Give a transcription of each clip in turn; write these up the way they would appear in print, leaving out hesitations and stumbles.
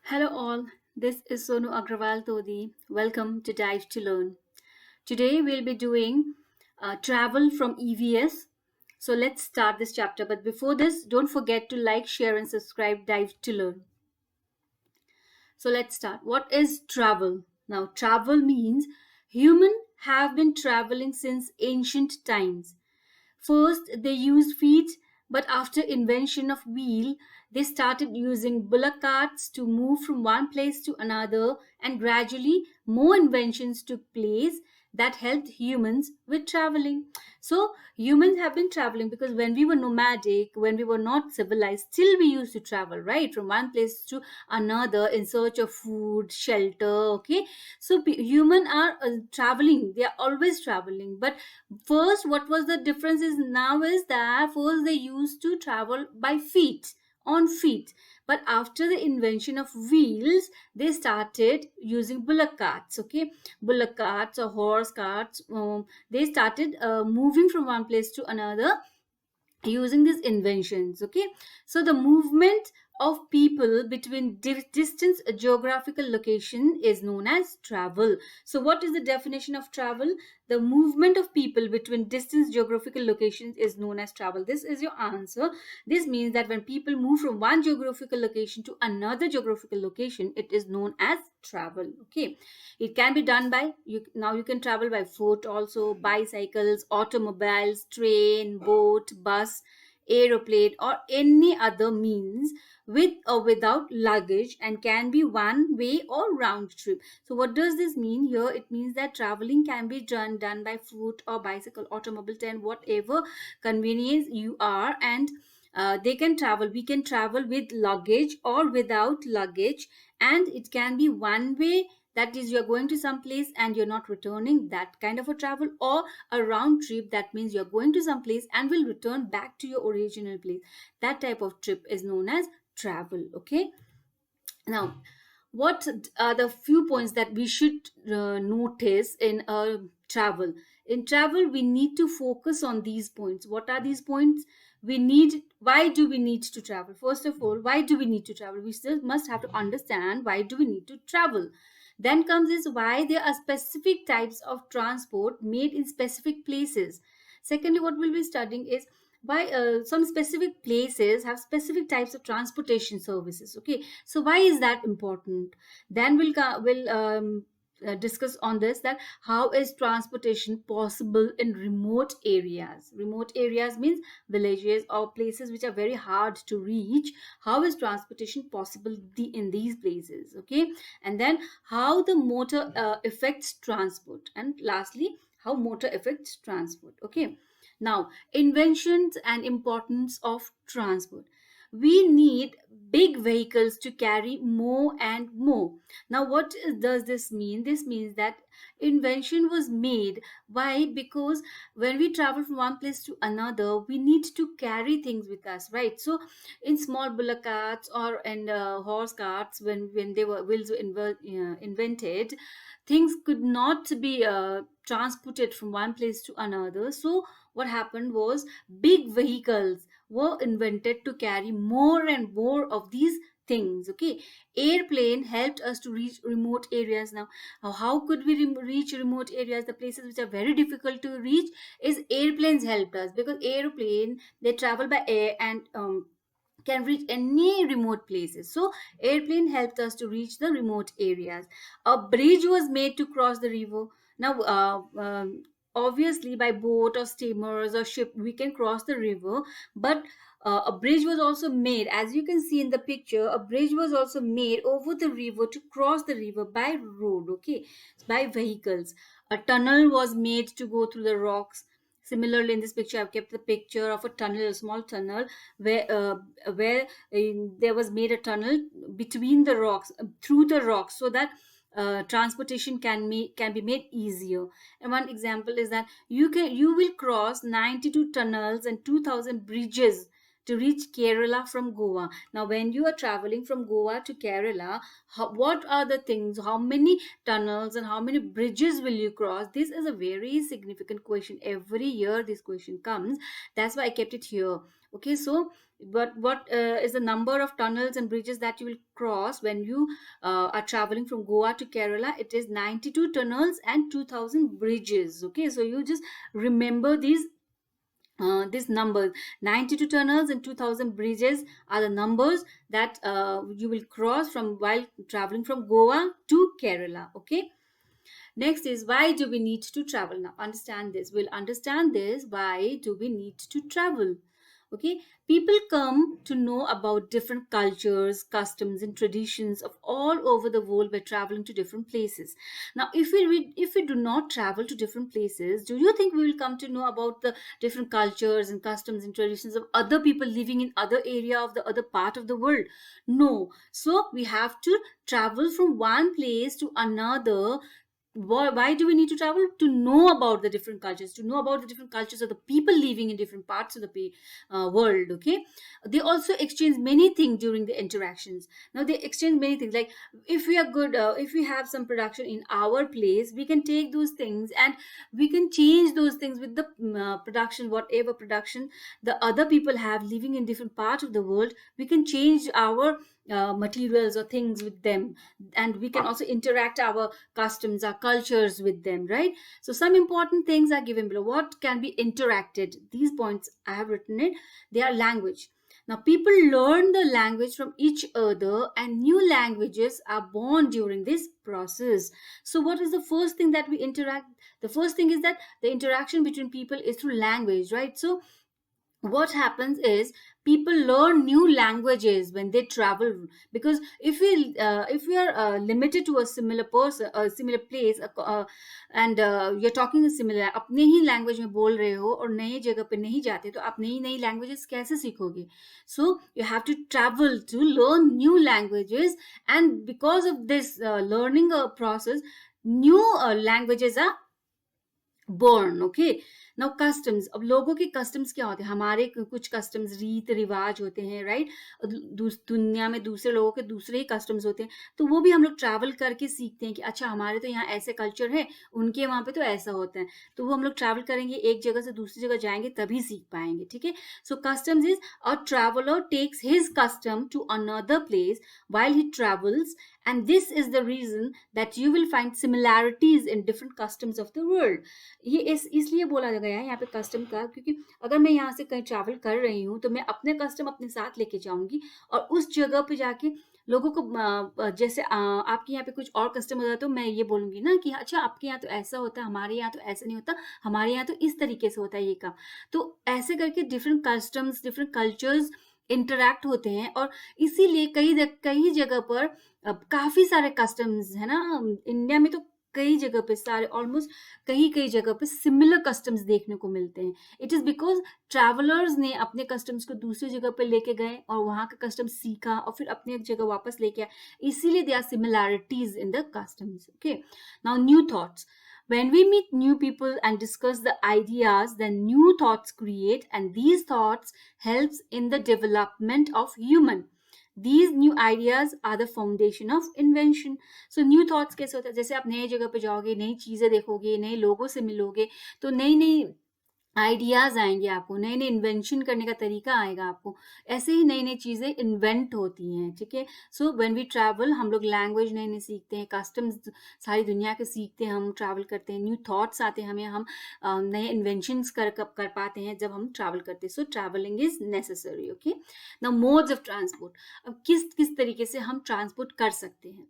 Hello all, this is Sonu Agrawal Todi. Welcome to Dive to Learn. Today we'll be doing travel from EVS. So let's start this chapter. But before this, don't forget to like, share, and subscribe Dive to Learn. So let's start. What is travel? Now, travel means humans have been traveling since ancient times. First, they used feet, but after invention of wheel, they started using bullock carts to move from one place to another, and gradually more inventions took place that helped humans with traveling. So humans have been traveling because when we were nomadic, when we were not civilized, still we used to travel, right, from one place to another in search of food, shelter. Okay, so human are traveling, they are always traveling. But first, what was the difference is now is that first they used to travel by feet, on feet. But after the invention of wheels, they started using bullock carts. Okay, bullock carts or horse carts. They started moving from one place to another using these inventions. Okay, so the movement of people between distance geographical location is known as travel. So what is the definition of travel? The movement of people between distance geographical locations is known as travel. This is your answer. This means that when people move from one geographical location to another geographical location, it is known as travel. Okay, it can be done by now you can travel by foot also, bicycles, automobiles, train, boat, bus, aeroplane, or any other means with or without luggage, and can be one way or round trip. So what does this mean here? It means that traveling can be done by foot or bicycle, automobile, train, whatever convenience you are, and they can travel. We can travel with luggage or without luggage, and it can be one way, that is you're going to some place and you're not returning, that kind of a travel, or a round trip, that means you're going to some place and will return back to your original place. That type of trip is known as travel. Okay, now what are the few points that we should notice in a travel? In travel we need to focus on these points. What are these points? We need, why do we need to travel? First of all, why do we need to travel? We still must have to understand why do we need to travel. Then comes is why there are specific types of transport made in specific places. Secondly, what we'll be studying is why some specific places have specific types of transportation services. Okay, so why is that important? Then we'll discuss on this, that how is transportation possible in remote areas. Remote areas means villages or places which are very hard to reach. How is transportation possible in these places? Okay, and then how the motor affects transport, and lastly how motor affects transport. Okay, now, inventions and importance of transport. We need big vehicles to carry more and more. Now, what does this mean? This means that invention was made. Why? Because when we travel from one place to another, we need to carry things with us, right? So, in small bullock carts or in horse carts, when they were wheels were invented, things could not be transported from one place to another. So what happened was big vehicles were invented to carry more and more of these things. Okay, airplane helped us to reach remote areas. Now how could we reach remote areas, the places which are very difficult to reach? Is airplanes helped us, because airplane, they travel by air and can reach any remote places. So airplane helped us to reach the remote areas. A bridge was made to cross the river. Now obviously by boat or steamers or ship we can cross the river, but a bridge was also made, as you can see in the picture. A bridge was also made over the river to cross the river by road. Okay, by vehicles. A tunnel was made to go through the rocks. Similarly, in this picture I've kept the picture of a tunnel, a small tunnel, where there was made a tunnel between the rocks, through the rocks, so that transportation can be made easier. And one example is that you will cross 92 tunnels and 2000 bridges to reach Kerala from Goa. Now when you are traveling from Goa to Kerala, what are the things, how many tunnels and how many bridges will you cross? This is a very significant question. Every year this question comes. That's why I kept it here. Okay, so But what is the number of tunnels and bridges that you will cross when you are traveling from Goa to Kerala? It is 92 tunnels and 2000 bridges. Okay, so you just remember these numbers. 92 tunnels and 2000 bridges are the numbers that you will cross from while traveling from Goa to Kerala. Okay. Next is, why do we need to travel? Now understand this. We'll understand this. Why do we need to travel? Okay, people come to know about different cultures, customs, and traditions of all over the world by traveling to different places. Now, if we do not travel to different places, do you think we will come to know about the different cultures and customs and traditions of other people living in other area of the other part of the world? No. So we have to travel from one place to another. Why do we need to travel? To know about the different cultures, to know about the different cultures of the people living in different parts of the world. Okay, they also exchange many things during the interactions. Now they exchange many things, like if we are good, if we have some production in our place, we can take those things and we can change those things with the production, whatever production the other people have living in different parts of the world. We can change our materials or things with them, and we can also interact our customs, our cultures with them, right? So some important things are given below. What can be interacted? These points I have written it. They are language. Now people learn the language from each other, and new languages are born during this process. So what is the first thing that we interact? The first thing is that the interaction between people is through language, right? So what happens is people learn new languages when they travel, because if we are limited to a similar person, a similar place, and you're talking a similar, अपने ही language में बोल रहे हो और नई जगह पे नहीं जाते, तो आप नई नई languages कैसे सीखोगे? So you have to travel to learn new languages, and because of this learning process, new languages are born. Okay, now customs, अब लोगों के कस्टम्स क्या होते हैं? हमारे कुछ कस्टम्स, रीत रिवाज होते हैं, राइट? दुनिया में दूसरे लोगों के दूसरे ही कस्टम्स होते हैं, तो वो भी हम लोग ट्रैवल करके सीखते हैं कि अच्छा हमारे तो यहाँ ऐसे कल्चर है, उनके वहाँ पे तो ऐसा होता है, तो वो हम लोग ट्रैवल करेंगे, एक जगह से दूसरी जगह जाएंगे तभी सीख पाएंगे. ठीक है, so customs is a traveller takes his custom to another place while he travels, and this is the reason that you will find similarities in different customs of the world. ये इसलिए बोला गया है यहाँ पे कस्टम का, क्योंकि अगर मैं यहाँ से कहीं ट्रैवल कर रही हूँ तो मैं अपने कस्टम अपने साथ लेके जाऊंगी, और उस जगह पे जाके लोगों को जैसे आपके यहाँ पे कुछ और कस्टम होता है, तो मैं ये बोलूंगी ना कि अच्छा आपके यहाँ तो ऐसा होता है, हमारे यहाँ तो ऐसा नहीं होता, हमारे यहाँ तो इस तरीके से होता है ये काम. तो ऐसे करके different customs, different cultures interact होते हैं, और इसीलिए कई जगह पर काफी सारे कस्टम्स है ना. इंडिया में तो कई जगह पे सारे ऑलमोस्ट कई जगह पे सिमिलर कस्टम्स देखने को मिलते हैं. इट इज बिकॉज ट्रैवलर्स ने अपने कस्टम्स को दूसरी जगह पे लेके गए और वहां का कस्टम सीखा और फिर अपने जगह वापस लेके आए, इसीलिए they are similarities in the customs. Okay, now new thoughts. When we meet new people and discuss the ideas, then new thoughts create, and these thoughts helps in the development of human. These new ideas are the foundation of invention. So new thoughts कैसे होता है? जैसे आप नई जगह पे जाओगे, नई चीजें देखोगे, नए लोगों से मिलोगे, तो नई नई आइडियाज आएंगे आपको, नए नए इन्वेंशन करने का तरीका आएगा आपको, ऐसे ही नई नई चीजें इन्वेंट होती हैं. ठीक है, सो व्हेन वी ट्रैवल हम लोग लैंग्वेज नई नई सीखते हैं, कस्टम्स सारी दुनिया के सीखते हैं, हम ट्रैवल करते हैं, न्यू थॉट्स आते हैं हमें, हम नए इन्वेंशंस कर पाते हैं जब हम ट्रैवल करते हैं. सो travelling is necessary. Okay, now modes of transport. अब किस तरीके से हम ट्रांसपोर्ट कर सकते हैं?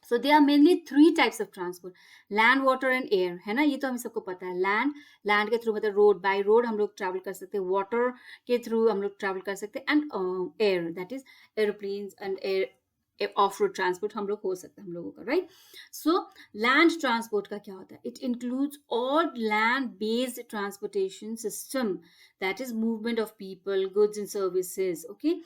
So there are mainly 3 types of transport: land, water and air, है ना. ये तो हमें सबको पता है. लैंड के थ्रू मतलब रोड, बाय रोड हम लोग ट्रैवल कर सकते हैं, वाटर के थ्रू हम लोग ट्रैवल कर सकते हैं, and air, that is aeroplanes and air of road transport हम लोग हो सकता है हम लोगों का, राइट. सो लैंड ट्रांसपोर्ट का क्या होता है? It includes all land based transportation system, that is movement of people, goods and services. Okay,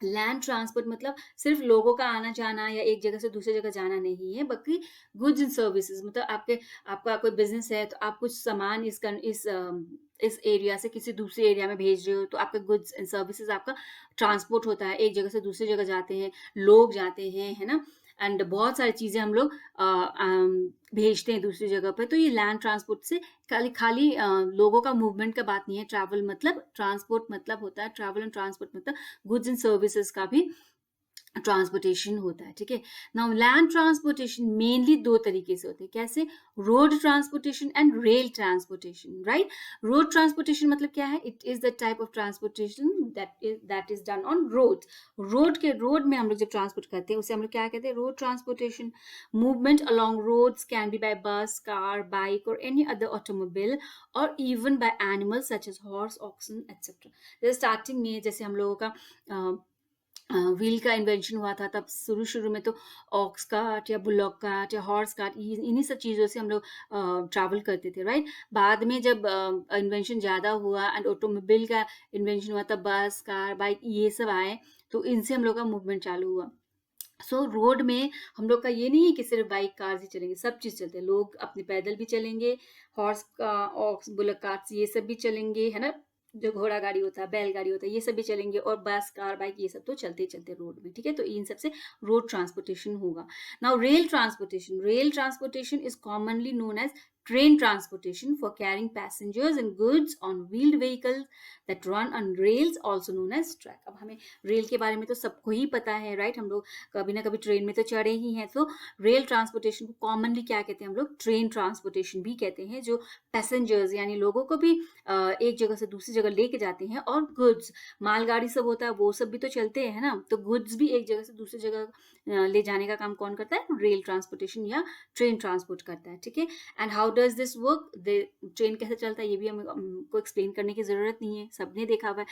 land transport मतलब सिर्फ लोगों का आना जाना या एक जगह से दूसरी जगह जाना नहीं है, बल्कि गुड्स एंड सर्विसेज, मतलब आपका कोई बिजनेस है तो आप कुछ सामान इस एरिया से किसी दूसरे एरिया में भेज रहे हो, तो आपका गुड्स एंड सर्विसेज आपका ट्रांसपोर्ट होता है, एक जगह से दूसरी जगह जाते हैं, लोग जाते हैं, है ना. एंड बहुत सारी चीज़ें हम लोग भेजते हैं दूसरी जगह पर। तो ये लैंड ट्रांसपोर्ट से खाली खाली लोगों का मूवमेंट का बात नहीं है। ट्रैवल मतलब ट्रांसपोर्ट मतलब होता है, ट्रैवल एंड ट्रांसपोर्ट मतलब गुड्स एंड सर्विसेज का भी ट्रांसपोर्टेशन होता है, ठीक है। नाउ लैंड ट्रांसपोर्टेशन मेनली दो तरीके से होते हैं। कैसे? Road transportation and rail transportation, right. Road transportation मतलब क्या है? It is the type of transportation that is done on road. Road में हम लोग जब ट्रांसपोर्ट करते हैं उसे हम लोग क्या कहते हैं? Road transportation. Movement along roads can be by bus, car, bike और एनी अदर ऑटोमोबाइल और even by animals such as horse, oxen etcetera. जैसे स्टार्टिंग में जैसे हम लोगों का व्हील का इन्वेंशन हुआ था, तब शुरू शुरू में तो ऑक्स कार्ट या बुलॉक कार्ट या हॉर्स कार्ट, इन्हीं सब चीज़ों से हम लोग ट्रैवल करते थे, राइट। बाद में जब इन्वेंशन ज़्यादा हुआ एंड ऑटोमोबाइल का इन्वेंशन हुआ, तब बस, कार, बाइक ये सब आए, तो इनसे हम लोग का मूवमेंट चालू हुआ। सो रोड में हम लोग का ये नहीं है कि सिर्फ बाइक कार ही चलेंगे, सब चीज़ चलते हैं। लोग अपने पैदल भी चलेंगे, हॉर्स का ऑक्स बुलक कार्ट ये सब भी चलेंगे, है ना। जो घोड़ा गाड़ी होता है, बैलगाड़ी होता है, ये सब भी चलेंगे, और बस, कार, बाइक ये सब तो चलते ही चलते रोड में, ठीक है। तो इन सबसे रोड ट्रांसपोर्टेशन होगा। Now rail transportation. Rail transportation is commonly known as train transportation for carrying passengers and goods on wheeled vehicles that run on rails, also known as track. अब हमें रेल के बारे में तो सबको ही पता है, राइट। हम लोग कभी ना कभी ट्रेन में तो चढ़े ही हैं। तो रेल ट्रांसपोर्टेशन को कॉमनली क्या कहते हैं हम लोग? ट्रेन ट्रांसपोर्टेशन भी कहते हैं, जो पैसेंजर्स यानी लोगों को भी एक जगह से दूसरी जगह लेके जाते हैं, और गुड्स, मालगाड़ी सब होता है वो सब भी तो चलते हैं, है ना। तो गुड्स भी एक जगह से दूसरी जगह ले जाने का काम कौन करता है? रेल ट्रांसपोर्टेशन या ट्रेन ट्रांसपोर्ट करता है, ठीक है। And how does this work? Train कैसे चलता है ये भी हमको एक्सप्लेन करने की जरूरत नहीं है, सबने देखा हुआ है।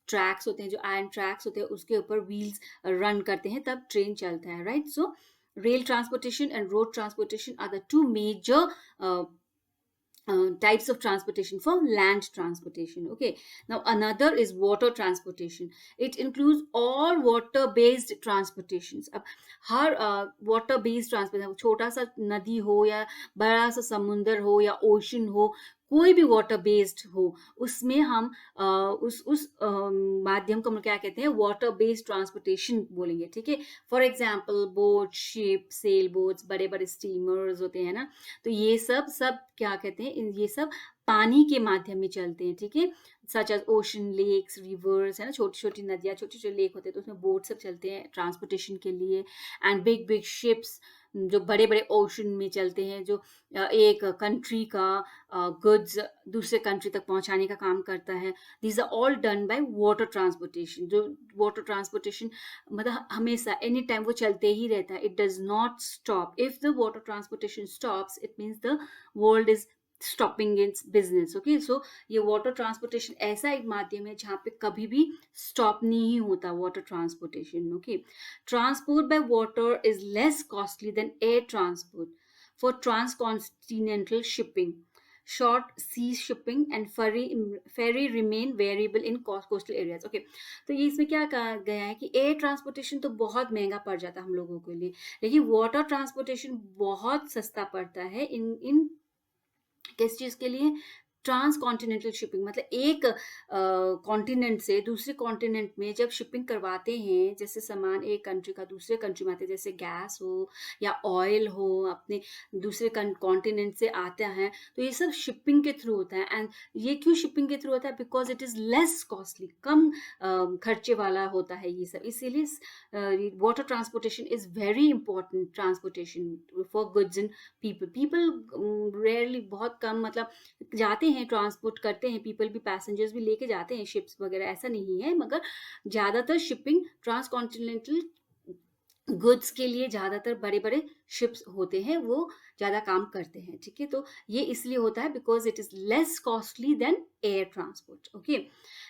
ट्रैक्स होते हैं, जो आयरन ट्रैक्स होते हैं, उसके ऊपर व्हील्स रन करते हैं, तब ट्रेन चलता है, right. So rail transportation and road transportation are the two major types of transportation for land transportation. Okay, now another is water transportation. It includes all water based transportations. अब हर water based transportation, छोटा सा नदी हो या बड़ा सा समुंदर हो या ओशन हो, कोई भी वाटर बेस्ड हो, उसमें हम उस माध्यम को हम क्या कहते हैं? वाटर बेस्ड ट्रांसपोर्टेशन बोलेंगे, ठीक है। For example boat, ship, sail boats, बड़े बड़े स्टीमर्स होते हैं ना, तो ये सब क्या कहते हैं? ये सब पानी के माध्यम में चलते हैं, ठीक है। Such as ocean, lakes, rivers, है ना, छोटी छोटी नदियाँ, छोटे छोटे लेक होते हैं, तो उसमें बोट सब चलते हैं ट्रांसपोर्टेशन के लिए। एंड बिग बिग शिप्स, जो बड़े बड़े ओशन में चलते हैं, जो एक कंट्री का गुड्स दूसरे कंट्री तक पहुंचाने का काम करता है। These are all done by water transportation. जो वाटर ट्रांसपोर्टेशन मतलब हमेशा एनी टाइम वो चलते ही रहता है, it does not stop. If the water transportation stops, it means the world is stopping its business. Okay, so ये वाटर ट्रांसपोर्टेशन ऐसा एक माध्यम है जहाँ पे कभी भी स्टॉप नहीं होता water transportation. Okay, transport by water is less costly than air transport for transcontinental shipping, short sea shipping and ferry remain variable in coastal areas. Okay, तो ये इसमें क्या कहा गया है कि एयर ट्रांसपोर्टेशन तो बहुत महंगा पड़ जाता है हम लोगों के लिए, लेकिन वाटर ट्रांसपोर्टेशन बहुत सस्ता पड़ता है इन किस चीज़ के लिए? Transcontinental shipping. मतलब एक कॉन्टिनेंट से दूसरे कॉन्टिनेंट में जब शिपिंग करवाते हैं, जैसे सामान एक कंट्री का दूसरे कंट्री में आते हैं, जैसे गैस हो या ऑयल हो, अपने दूसरे कॉन्टिनेंट से आते हैं, तो ये सब शिपिंग के थ्रू होता है। एंड ये क्यों शिपिंग के थ्रू होता है? Because it is less costly, कम खर्चे वाला होता है ये सब। इसीलिए water transportation is very important transportation for goods and people rarely, बहुत कम मतलब जाते हैं, ट्रांसपोर्ट करते हैं, पीपल भी, पैसेंजर्स भी लेके जाते हैं, शिप्स वगैरह, ऐसा नहीं है, मगर ज़्यादातर शिपिंग ट्रांसकॉन्टिनेंटल गुड्स के लिए ज़्यादातर बड़े बड़े शिप्स होते हैं, वो ज़्यादा काम करते हैं, ठीक है। तो ये इसलिए होता है because it is less costly than air transport. Okay,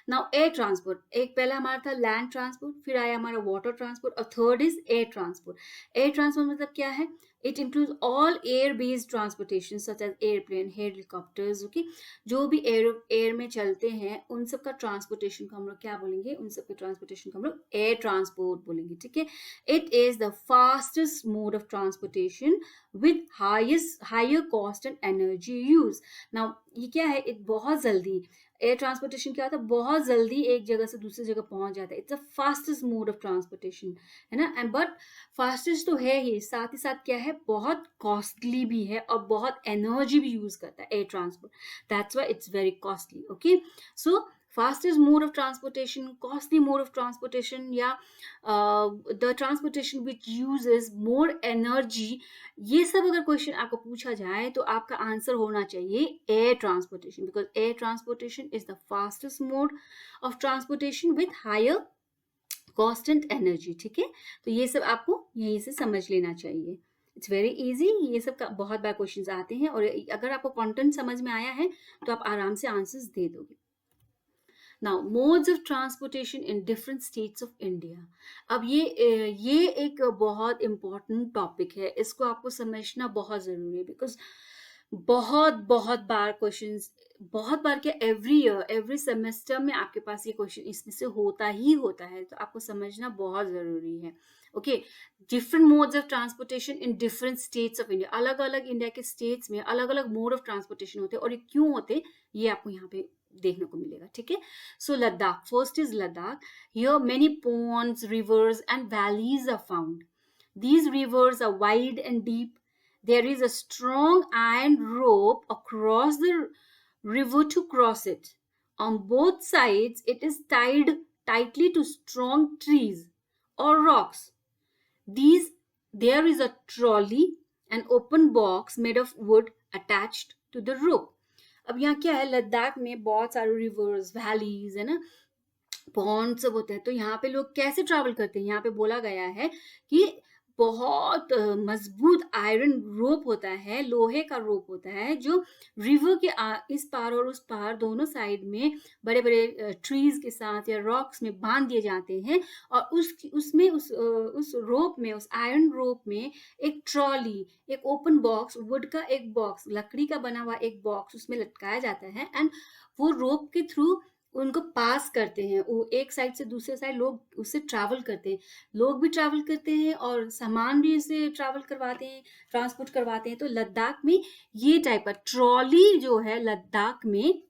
now air transport, एक पहला हमारा था लैंड ट्रांसपोर्ट, फिर आया हमारा वाटर ट्रांसपोर्ट, और third is air transport. Air transport मतलब क्या है? It includes all air based transportation such as airplane, helicopters. Okay, जो भी एयर में चलते हैं उन सब का ट्रांसपोर्टेशन को हम लोग क्या बोलेंगे? उन सब के ट्रांसपोर्टेशन को हम लोग एयर ट्रांसपोर्ट बोलेंगे, ठीक है। It is the fastest mode of transportation with higher cost and energy use. Now ये क्या है? बहुत जल्दी एयर ट्रांसपोर्टेशन क्या होता है, बहुत जल्दी एक जगह से दूसरी जगह पहुंच जाता है, it's the fastest mode of transportation, है ना। एंड बट फास्टेस्ट तो है ही, साथ ही साथ क्या है, बहुत कॉस्टली भी है और बहुत एनर्जी भी यूज करता है air transport, that's why it's very costly. Okay, so fastest mode of transportation, costly mode of transportation, या the transportation which uses more energy, ये सब अगर क्वेश्चन आपको पूछा जाए तो आपका आंसर होना चाहिए air transportation, because air transportation is the fastest mode of transportation with higher cost and energy. ठीक है, तो ये सब आपको यहीं से समझ लेना चाहिए, इट्स वेरी इजी। ये सब का बहुत बार क्वेश्चन आते हैं, और अगर आपको कंटेंट समझ में आया है तो आप आराम से आंसर्स दे दोगे। Now, modes of transportation in different states of India. अब ये एक बहुत important topic है, इसको आपको समझना बहुत ज़रूरी है, because बहुत बहुत बार क्वेश्चंस, बहुत बार क्या, एवरी ईयर एवरी सेमेस्टर में आपके पास ये क्वेश्चन इसमें से होता ही होता है, तो आपको समझना बहुत ज़रूरी है। Okay, different modes of transportation in different states of India, अलग अलग इंडिया के स्टेट्स में अलग अलग मोड ऑफ ट्रांसपोर्टेशन होते हैं, और ये क्यों होते ये आपको यहाँ पे देखने को मिलेगा। ठीक है, so Ladakh, first is Ladakh. Here many ponds, rivers and valleys are found. These rivers are wide and deep. There is a strong iron rope across the river to cross it. On both sides it is tied tightly to strong trees or rocks. There is a trolley, an open box made of wood attached to the rope. अब यहाँ क्या है, लद्दाख में बहुत सारे reverse, valleys, है ना, pond सब होते हैं, तो यहाँ पे लोग कैसे ट्रैवल करते हैं, यहाँ पे बोला गया है कि बहुत मजबूत आयरन रोप होता है, लोहे का रोप होता है, जो रिवर के इस पार और उस पार दोनों साइड में बड़े बड़े ट्रीज के साथ या रॉक्स में बांध दिए जाते हैं, और उसमें उस रोप में, उस आयरन रोप में एक ट्रॉली, एक ओपन बॉक्स, वुड का एक बॉक्स, लकड़ी का बना हुआ एक बॉक्स उसमें लटकाया जाता है, एंड वो रोप के थ्रू उनको पास करते हैं, वो एक साइड से दूसरे साइड लोग उससे ट्रैवल करते हैं, लोग भी ट्रैवल करते हैं और सामान भी उससे ट्रैवल करवाते हैं, ट्रांसपोर्ट करवाते हैं। तो लद्दाख में ये टाइप का ट्रॉली जो है लद्दाख में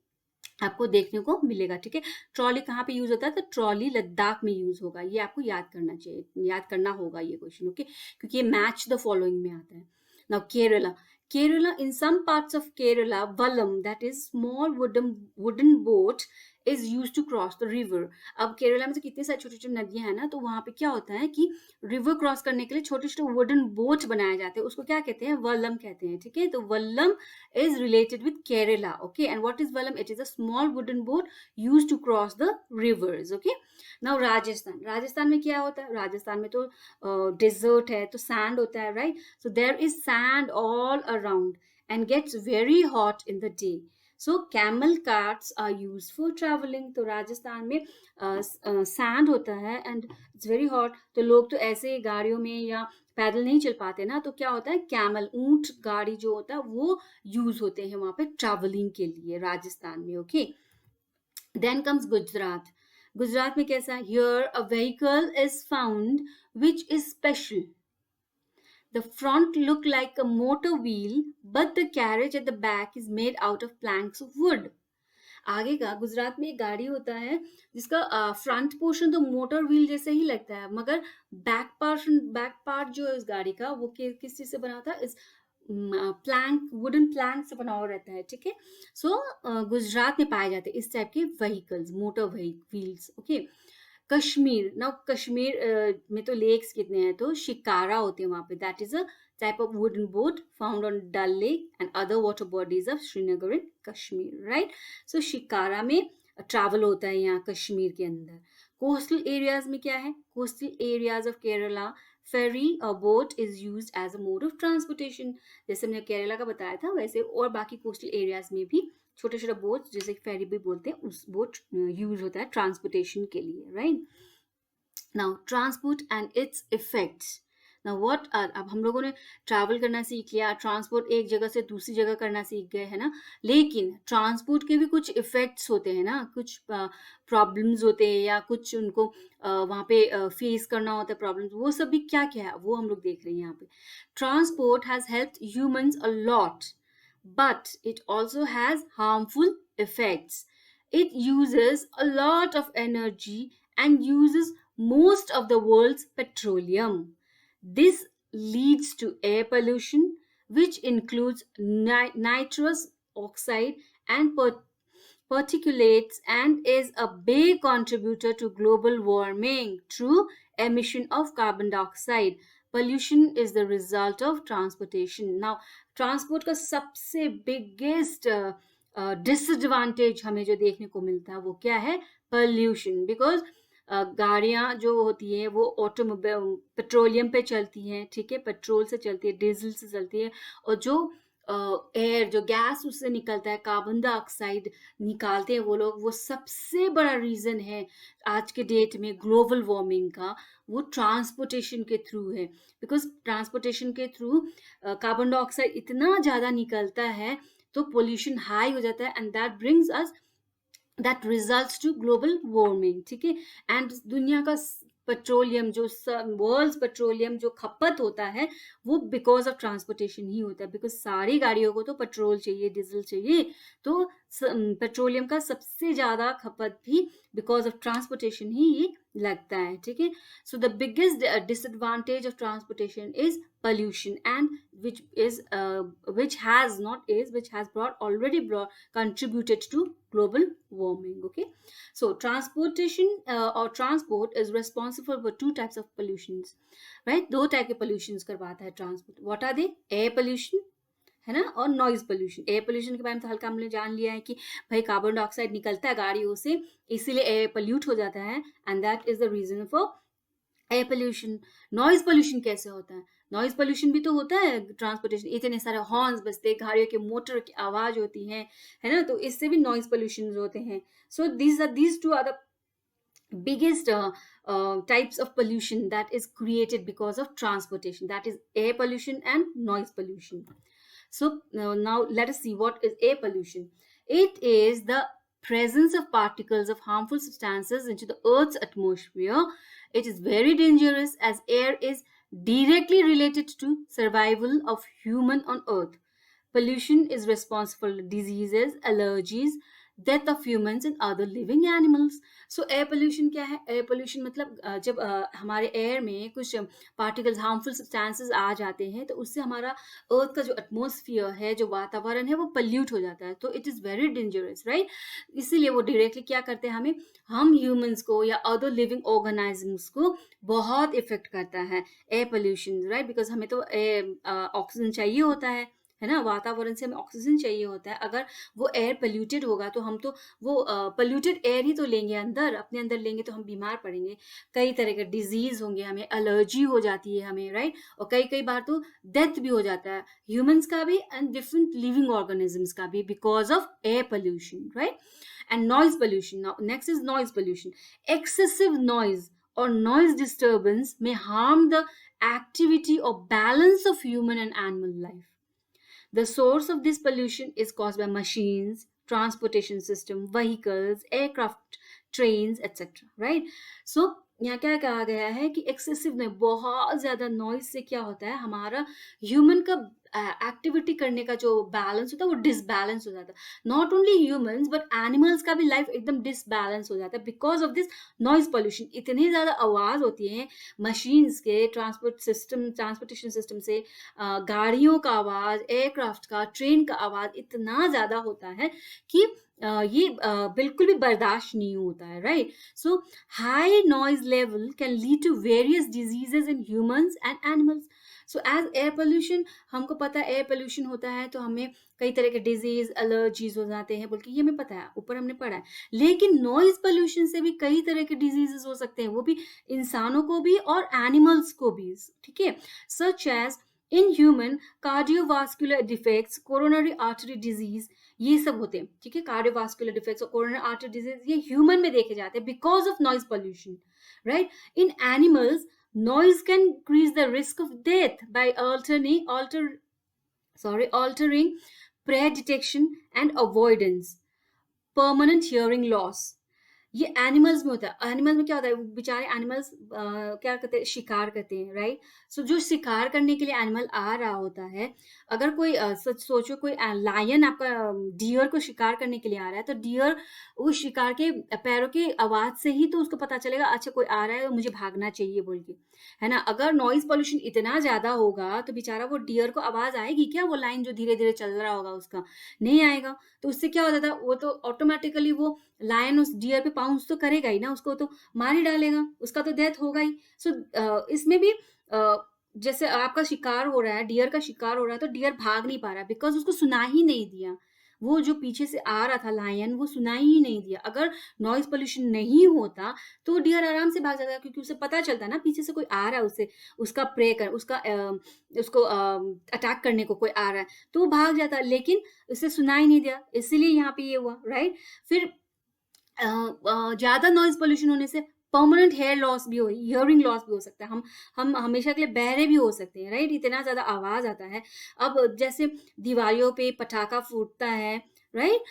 आपको देखने को मिलेगा। ठीक है, ट्रॉली कहाँ पे यूज होता है, तो ट्रॉली लद्दाख में यूज होगा, ये आपको याद करना चाहिए, याद करना होगा ये क्वेश्चन। ओके, क्योंकि ये मैच द फॉलोइंग में आता है। Now Kerala, Kerala, in some parts of Kerala, Vallam, that is small wooden boat, is used to cross the river. अब केरला में तो कितनी सारी छोटी छोटी नदियां हैं ना, तो वहां पे क्या होता है कि रिवर क्रॉस करने के लिए छोटे छोटे वुडन बोट बनाए जाते हैं, उसको क्या कहते हैं, वल्लम कहते हैं। ठीक है, तो vallam is related with Kerala. Okay, and what is vallam, it is a small wooden boat use to cross the rivers. Okay, now Rajasthan, Rajasthan में क्या होता है, राजस्थान में तो डेजर्ट है, तो सैंड होता है, right, so there is sand all around and gets very hot in the day. So camel carts are used for traveling. तो राजस्थान में सैंड होता है एंड इट्स वेरी हॉट, तो लोग तो ऐसे गाड़ियों में या पैदल नहीं चल पाते ना, तो क्या होता है, कैमल, ऊंट गाड़ी जो होता है वो यूज होते हैं वहां पे ट्रैवलिंग के लिए राजस्थान में। Okay, then comes Gujarat. Gujarat में कैसा, here a vehicle is found which is special. The front look like a motor wheel, but the carriage at the back is made out of planks of wood. आगे का गुजरात में एक गाड़ी होता है जिसका फ्रंट पोर्शन तो मोटर व्हील जैसे ही लगता है, मगर बैक पार्ट जो है उस गाड़ी का वो किस चीज से बना होता है, इस प्लैंक, वुडन प्लैंक से बना हुआ रहता है। ठीक है, सो गुजरात में पाए जाते हैं इस टाइप के vehicles, motor wheels. Okay, Kashmir, now Kashmir में तो लेक्स कितने हैं, तो शिकारा होते हैं वहां पे, that is a type of wooden boat found on Dal lake and other water bodies of Srinagar in Kashmir, right. So shikara में ट्रैवल होता है यहाँ कश्मीर के अंदर। कोस्टल एरियाज में क्या है, coastal areas of Kerala, ferry और boat is used as a mode of transportation, जैसे हमने केरला का बताया था वैसे, और बाकी कोस्टल एरियाज में भी छोटे छोटे बोट, जैसे फेरी भी बोलते हैं, उस बोट यूज होता है ट्रांसपोर्टेशन के लिए, right. Now transport and its effects. Now what are, अब हम लोगों ने ट्रैवल करना सीख लिया, ट्रांसपोर्ट एक जगह से दूसरी जगह करना सीख गए, है ना, लेकिन ट्रांसपोर्ट के भी कुछ इफेक्ट्स होते हैं ना, कुछ प्रॉब्लम्स होते हैं या कुछ उनको वहाँ पे फेस करना होता है प्रॉब्लम्स, वो सब भी क्या क्या है वो हम लोग देख रहे हैं यहाँ पे। Transport has helped humans a lot, but it also has harmful effects. It uses a lot of energy and uses most of the world's petroleum. This leads to air pollution, which includes nitrous oxide and particulates, and is a big contributor to global warming through emission of carbon dioxide. Pollution is the result of transportation. Now, transport का सबसे biggest disadvantage हमें जो देखने को मिलता है वो क्या है? पोल्यूशन. बिकॉज गाड़ियां जो होती हैं वो ऑटोमोबाइल पेट्रोलियम पे चलती हैं, ठीक है, पेट्रोल से चलती है, डीजल से चलती है, और जो एयर जो गैस उससे निकलता है, कार्बन डाइऑक्साइड निकालते हैं वो लोग, वो सबसे बड़ा रीजन है आज के डेट में ग्लोबल वार्मिंग का, वो ट्रांसपोर्टेशन के थ्रू है. बिकॉज ट्रांसपोर्टेशन के थ्रू कार्बन डाइऑक्साइड इतना ज़्यादा निकलता है तो पोल्यूशन हाई हो जाता है, and that brings us that results to global warming. ठीक है. एंड दुनिया का पेट्रोलियम जो वर्ल्ड पेट्रोलियम जो खपत होता है वो बिकॉज ऑफ ट्रांसपोर्टेशन ही होता है. बिकॉज सारी गाड़ियों को तो पेट्रोल चाहिए, डीजल चाहिए, तो पेट्रोलियम का सबसे ज़्यादा खपत भी बिकॉज ऑफ ट्रांसपोर्टेशन ही लगता है. ठीक है. So the biggest disadvantage of transportation is pollution, and which has brought contributed to global warming. Okay, so transportation or transport is responsible for two types of pollutions, right? दो type के pollutions करवाता है transport. What are they? Air pollution, है ना, और noise pollution. Air pollution के बारे में तो हल्का हमने जान लिया है कि भाई कार्बन डाइऑक्साइड निकलता है गाड़ियों से, इसीलिए एयर पोल्यूट हो जाता है, and that is the reason for air pollution. Noise pollution कैसे होता है? नॉइज पोल्यूशन भी तो होता है ट्रांसपोर्टेशन, इतने सारे हॉर्न्स बजते, गाड़ियों के मोटर की आवाज होती है ना, तो इससे भी नॉइज पोल्यूशन होते हैं. सो these two are the biggest types of pollution that is created because of transportation, that is air pollution and noise pollution. So now let us see what is air pollution. It is the presence of particles of harmful substances into the Earth's atmosphere. It is very dangerous as air is directly related to survival of human on Earth. Pollution is responsible for diseases, allergies, death of humans and other living animals. So air pollution क्या है? Air pollution मतलब जब हमारे air में कुछ particles, harmful substances आ जाते हैं तो उससे हमारा अर्थ का जो एटमॉस्फेयर है, जो वातावरण है, वो पल्यूट हो जाता है. तो it is very dangerous, right? इसीलिए वो डायरेक्टली क्या करते हैं, हम ह्यूमंस को या अदर लिविंग ऑर्गेनाइजम्स को बहुत इफेक्ट करता है एयर पोल्यूशन, राइट? बिकॉज हमें तो ऑक्सीजन चाहिए होता है ना, वातावरण से हमें ऑक्सीजन चाहिए होता है. अगर वो एयर पोल्यूटेड होगा तो हम तो वो पोल्यूटेड एयर ही तो लेंगे अंदर, अपने अंदर लेंगे तो हम बीमार पड़ेंगे, कई तरह के डिजीज होंगे, हमें एलर्जी हो जाती है हमें, राइट? और कई बार तो डेथ भी हो जाता है ह्यूमंस का भी एंड डिफरेंट लिविंग ऑर्गेनिजम्स का भी because of air pollution, right? And noise pollution. Now next is noise pollution. Excessive noise or noise disturbance may harm the activity or balance of human and animal life. The source of this pollution is caused by machines, transportation system, vehicles, aircraft, trains, etc. Right? So यहाँ क्या कहा गया है कि excessive में बहुत ज्यादा noise से क्या होता है, हमारा ह्यूमन का एक्टिविटी करने का जो बैलेंस होता है वो डिसबैलेंस हो जाता है. Not only humans but animals का भी लाइफ एकदम डिसबैलेंस हो जाता है because of this noise pollution. इतनी ज़्यादा आवाज़ होती है मशीन्स के, ट्रांसपोर्टेशन सिस्टम से, गाड़ियों का आवाज़, एयरक्राफ्ट का, ट्रेन का आवाज़ इतना ज़्यादा होता है कि ये बिल्कुल भी बर्दाश्त नहीं होता है, right? So high noise level can lead to various diseases in humans and animals. So as air pollution, हमको पता है एयर पोल्यूशन होता है तो हमें कई तरह के डिजीज, एलर्जीज हो जाते हैं, बल्कि ये हमें पता है, ऊपर हमने पढ़ा है. लेकिन नॉइज पोल्यूशन से भी कई तरह के डिजीजेस हो सकते हैं, वो भी इंसानों को भी और एनिमल्स को भी. ठीक है. Such as in human cardiovascular defects, coronary artery disease, ये सब होते हैं. ठीक है. कार्डियोवास्कुलर डिफेक्ट्स और कोरोनरी आर्टरी डिजीज ये ह्यूमन में देखे जाते हैं because of noise pollution, right? In animals, noise can increase the risk of death by altering prey detection and avoidance, permanent hearing loss, ये एनिमल्स में होता है। एनिमल्स में क्या होता है, वो बेचारे एनिमल्स क्या करते हैं, शिकार करते हैं, राइट। सो जो शिकार करने के लिए एनिमल आ रहा होता है, अगर कोई सोचो कोई लायन आपका डियर को शिकार करने के लिए आ रहा है, तो डियर उस शिकार के पैरों की आवाज से ही तो उसको पता चलेगा, अच्छा कोई आ रहा है, मुझे भागना चाहिए बोल के, है ना। अगर नॉइज पोल्यूशन इतना ज्यादा होगा तो बेचारा वो डियर को आवाज आएगी क्या, वो लाइन जो धीरे धीरे चल रहा होगा उसका, नहीं आएगा। तो उससे क्या हो जाता है, वो तो ऑटोमेटिकली वो लायन उस डियर पे पाउंस तो करेगा ही ना, उसको तो मार ही डालेगा, उसका तो डेथ होगा ही। सो इसमें भी जैसे आपका शिकार हो रहा है, डियर का शिकार हो रहा है, तो डियर भाग नहीं पा रहा बिकॉज उसको सुना ही नहीं दिया, वो जो पीछे से आ रहा था लायन, वो सुनाई ही नहीं दिया। अगर नॉइज पोल्यूशन नहीं होता तो डियर आराम से भाग जाता, क्योंकि उसे पता चलता ना पीछे से कोई आ रहा है, उसे उसका प्रे कर उसका उसको अटैक करने को कोई आ रहा है, तो वो भाग जाता। लेकिन उसे सुनाई नहीं दिया, इसीलिए यहाँ पे ये हुआ, राइट। फिर ज्यादा नॉइज पोल्यूशन होने से परमानेंट हेयर लॉस भी हो, हियरिंग लॉस भी हो सकता है, हम हमेशा के लिए बहरे भी हो सकते हैं, राइट। इतना ज्यादा आवाज आता है। अब जैसे दिवालियों पे पटाखा फूटता है, राइट,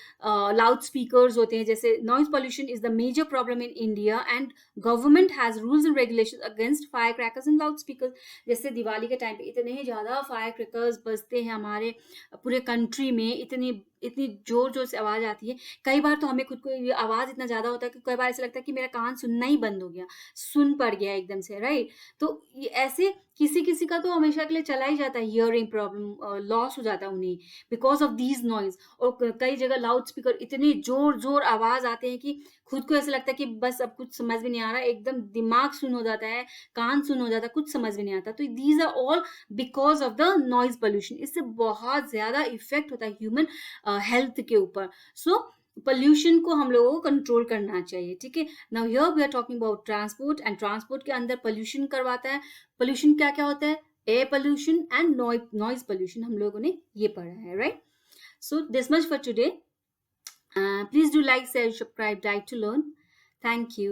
लाउड स्पीकर्स होते हैं, जैसे noise pollution is the major problem in India and government has rules and regulation against firecrackers and loudspeakers. जैसे दिवाली के टाइम पे इतने ज्यादा फायर क्रैकर्स बजते हैं हमारे पूरे कंट्री में, इतनी इतनी जोर जोर से आवाज आती है। कई बार तो हमें खुद को ये आवाज इतना ज्यादा होता है कि कई बार ऐसा लगता है कि मेरा कान सुनना ही बंद हो गया, सुन पड़ गया एकदम से, राइट। तो ये ऐसे किसी किसी का तो हमेशा के लिए चला ही जाता है, हियरिंग प्रॉब्लम लॉस हो जाता है उन्हें बिकॉज ऑफ दीज नॉइज। और कई जगह लाउड स्पीकर इतने जोर जोर आवाज आते हैं कि खुद को ऐसा लगता है कि बस अब कुछ समझ में नहीं आ रहा, एकदम दिमाग सुन हो जाता है, कान सुन हो जाता है, कुछ समझ में नहीं आता। तो these are all because of the noise pollution. इससे बहुत ज्यादा इफेक्ट होता है ह्यूमन हेल्थ के ऊपर। सो पोल्यूशन को हम लोगों को कंट्रोल करना चाहिए, ठीक है। Now here we are talking about transport, and transport के अंदर पोल्यूशन करवाता है। पोल्यूशन क्या क्या होता है, air pollution and noise pollution, हम लोगों ने ये पढ़ा है, right. So this much for today. Please do like, share, subscribe, Dive to Learn. Thank you.